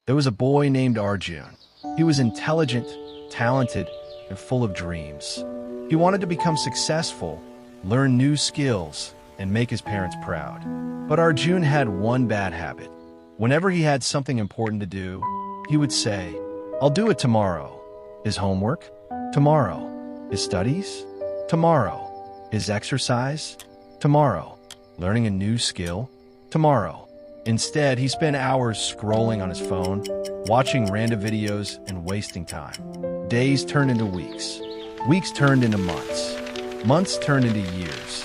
There was a boy named Arjun. He was intelligent, talented, and full of dreams. He wanted to become successful, learn new skills, and make his parents proud. But Arjun had one bad habit. Whenever he had something important to do, he would say, "I'll do it tomorrow." His homework? Tomorrow. His studies? Tomorrow. His exercise? Tomorrow. Learning a new skill? Tomorrow. Instead, he spent hours scrolling on his phone, watching random videos, and wasting time. Days turned into weeks. Weeks turned into months. Months turned into years.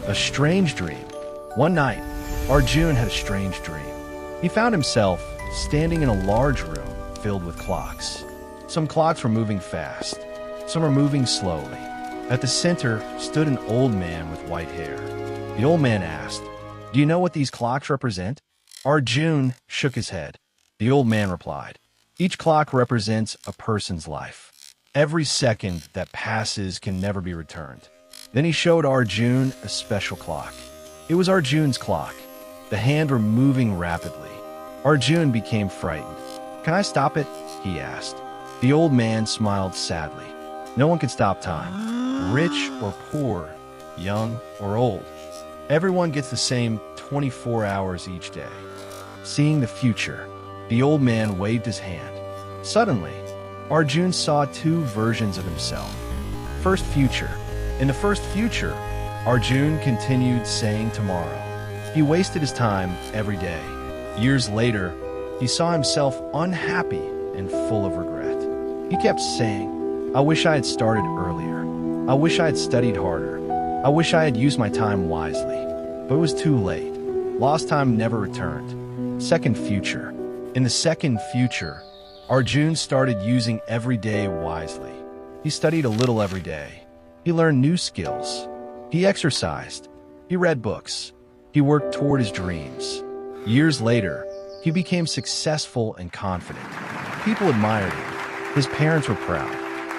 A strange dream. One night, Arjun had a strange dream. He found himself standing in a large room filled with clocks. Some clocks were moving fast. Some were moving slowly. At the center stood an old man with white hair. The old man asked, "Do you know what these clocks represent?" Arjun shook his head. The old man replied, "Each clock represents a person's life. Every second that passes can never be returned." Then he showed Arjun a special clock. It was Arjun's clock. The hands were moving rapidly. Arjun became frightened. "Can I stop it?" he asked. The old man smiled sadly. "No one can stop time. Rich or poor, young or old. Everyone gets the same 24 hours each day." Seeing the future, the old man waved his hand. Suddenly, Arjun saw two versions of himself. First future. In the first future, Arjun continued saying tomorrow. He wasted his time every day. Years later, he saw himself unhappy and full of regret. He kept saying, "I wish I had started earlier. I wish I had studied harder. I wish I had used my time wisely." But it was too late. Lost time never returned. Second future. In the second future, Arjun started using every day wisely. He studied a little every day. He learned new skills. He exercised. He read books. He worked toward his dreams. Years later, he became successful and confident. People admired him. His parents were proud.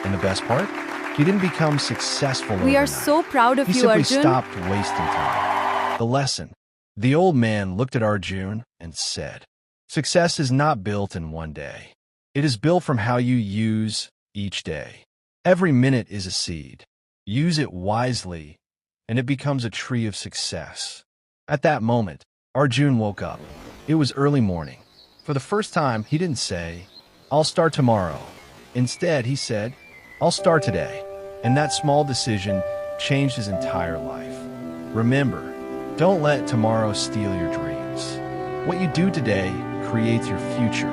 And the best part? He didn't become successful overnight. We are so proud of He you, simply Arjun. stopped wasting time. The lesson. The old man looked at Arjun and said, "Success is not built in one day. It is built from how you use each day. Every minute is a seed. Use it wisely, and it becomes a tree of success." At that moment, Arjun woke up. It was early morning. For the first time, he didn't say, "I'll start tomorrow." Instead, he said, "I'll start today." And that small decision changed his entire life. Remember, don't let tomorrow steal your dreams. What you do today creates your future.